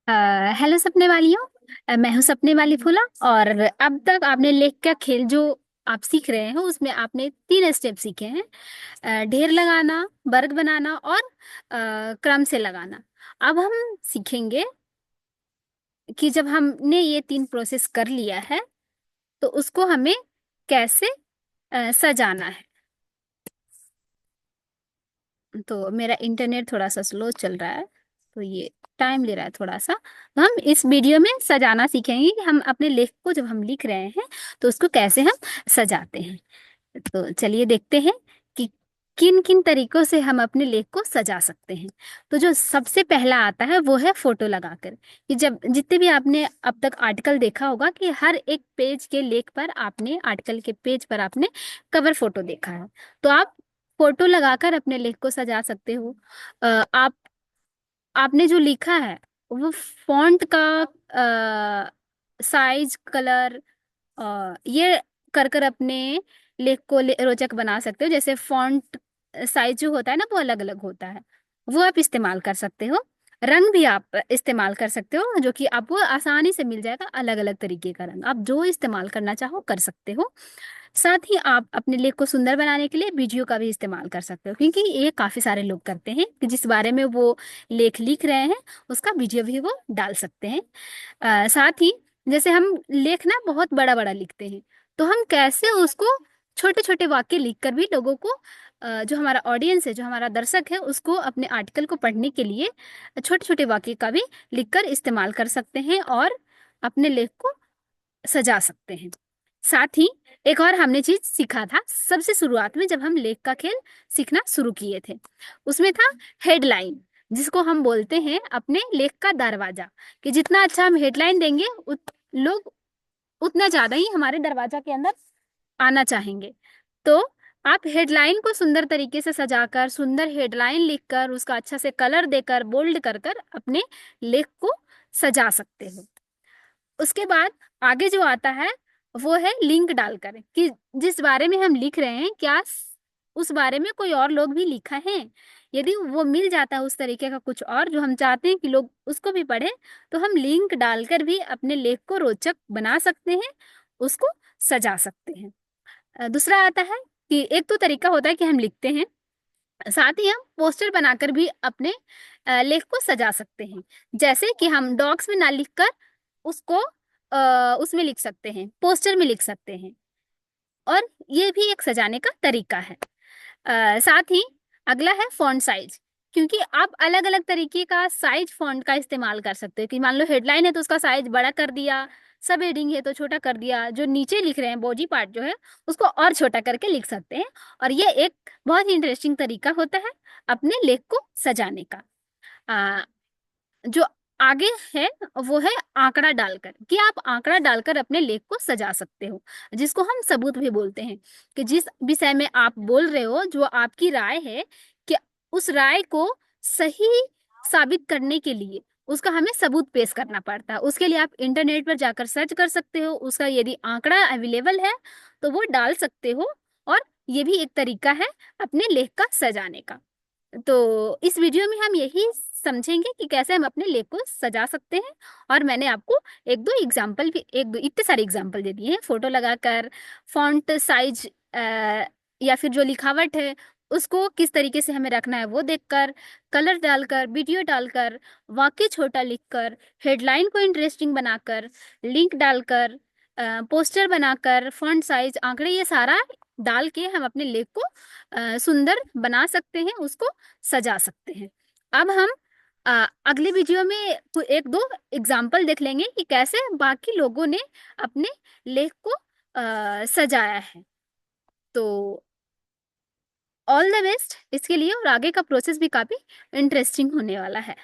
Hello सपने वालियों। मैं हूं सपने वाली फूला। और अब तक आपने लेख का खेल जो आप सीख रहे हैं उसमें आपने 3 स्टेप सीखे हैं। ढेर लगाना, वर्ग बनाना और क्रम से लगाना। अब हम सीखेंगे कि जब हमने ये 3 प्रोसेस कर लिया है तो उसको हमें कैसे सजाना है। तो मेरा इंटरनेट थोड़ा सा स्लो चल रहा है, तो ये टाइम ले रहा है थोड़ा सा। तो हम इस वीडियो में सजाना सीखेंगे कि हम अपने लेख को जब हम लिख रहे हैं तो उसको कैसे हम सजाते हैं। तो चलिए देखते हैं कि किन किन तरीकों से हम अपने लेख को सजा सकते हैं। तो जो सबसे पहला आता है वो है फोटो लगाकर। कि जब जितने भी आपने अब तक आर्टिकल देखा होगा कि हर एक पेज के लेख पर आपने आर्टिकल के पेज पर आपने कवर फोटो देखा है। तो आप फोटो लगाकर अपने लेख को सजा सकते हो। आप आपने जो लिखा है वो फॉन्ट का साइज, कलर, ये कर कर अपने लेख को रोचक बना सकते हो। जैसे फॉन्ट साइज जो होता है ना वो अलग अलग होता है, वो आप इस्तेमाल कर सकते हो। रंग भी आप इस्तेमाल कर सकते हो जो कि आपको आसानी से मिल जाएगा। अलग अलग तरीके का रंग आप जो इस्तेमाल करना चाहो कर सकते हो। साथ ही आप अपने लेख को सुंदर बनाने के लिए वीडियो का भी इस्तेमाल कर सकते हो, क्योंकि ये काफी सारे लोग करते हैं कि जिस बारे में वो लेख लिख रहे हैं उसका वीडियो भी वो डाल सकते हैं। साथ ही जैसे हम लेख ना बहुत बड़ा बड़ा लिखते हैं, तो हम कैसे उसको छोटे छोटे वाक्य लिखकर भी लोगों को, जो हमारा ऑडियंस है, जो हमारा दर्शक है, उसको अपने आर्टिकल को पढ़ने के लिए छोटे छोटे वाक्य का भी लिखकर इस्तेमाल कर सकते हैं और अपने लेख को सजा सकते हैं। साथ ही एक और हमने चीज सीखा था सबसे शुरुआत में जब हम लेख का खेल सीखना शुरू किए थे। उसमें था हेडलाइन, जिसको हम बोलते हैं अपने लेख का दरवाजा। कि जितना अच्छा हम हेडलाइन देंगे लोग उतना ज्यादा ही हमारे दरवाजा के अंदर आना चाहेंगे। तो आप हेडलाइन को सुंदर तरीके से सजाकर, सुंदर हेडलाइन लिखकर, उसका अच्छा से कलर देकर, बोल्ड कर कर अपने लेख को सजा सकते हो। उसके बाद आगे जो आता है वो है लिंक डालकर। कि जिस बारे में हम लिख रहे हैं क्या उस बारे में कोई और लोग भी लिखा है। यदि वो मिल जाता है उस तरीके का कुछ और जो हम चाहते हैं कि लोग उसको भी पढ़ें, तो हम लिंक डालकर भी अपने लेख को रोचक बना सकते हैं, उसको सजा सकते हैं। दूसरा आता है कि एक तो तरीका होता है कि हम लिखते हैं, साथ ही हम पोस्टर बनाकर भी अपने लेख को सजा सकते हैं। जैसे कि हम डॉग्स में ना लिखकर उसको उसमें लिख सकते हैं, पोस्टर में लिख सकते हैं। और ये भी एक सजाने का तरीका है। साथ ही अगला है फॉन्ट साइज। क्योंकि आप अलग अलग तरीके का साइज फॉन्ट का इस्तेमाल कर सकते हो। कि मान लो हेडलाइन है तो उसका साइज बड़ा कर दिया, सब हेडिंग है तो छोटा कर दिया, जो नीचे लिख रहे हैं बॉडी पार्ट जो है उसको और छोटा करके लिख सकते हैं। और ये एक बहुत ही इंटरेस्टिंग तरीका होता है अपने लेख को सजाने का। जो आगे है वो है आंकड़ा डालकर। कि आप आंकड़ा डालकर अपने लेख को सजा सकते हो, जिसको हम सबूत भी बोलते हैं। कि जिस विषय में आप बोल रहे हो, जो आपकी राय है, कि उस राय को सही साबित करने के लिए उसका हमें सबूत पेश करना पड़ता है। उसके लिए आप इंटरनेट पर जाकर सर्च कर सकते हो, उसका यदि आंकड़ा अवेलेबल है तो वो डाल सकते हो। और ये भी एक तरीका है अपने लेख का सजाने का। तो इस वीडियो में हम यही समझेंगे कि कैसे हम अपने लेख को सजा सकते हैं। और मैंने आपको एक दो एग्जाम्पल भी, एक दो इतने सारे एग्जाम्पल दे दिए हैं। फोटो लगाकर, फॉन्ट साइज, या फिर जो लिखावट है उसको किस तरीके से हमें रखना है वो देखकर, कलर डालकर, वीडियो डालकर, वाक्य छोटा लिखकर, हेडलाइन को इंटरेस्टिंग बनाकर, लिंक डालकर, पोस्टर बनाकर, फॉन्ट साइज, आंकड़े, ये सारा डाल के हम अपने लेख को सुंदर बना सकते हैं, उसको सजा सकते हैं। अब हम अगले वीडियो में एक दो एग्जाम्पल देख लेंगे कि कैसे बाकी लोगों ने अपने लेख को सजाया है। तो ऑल द बेस्ट इसके लिए। और आगे का प्रोसेस भी काफी इंटरेस्टिंग होने वाला है।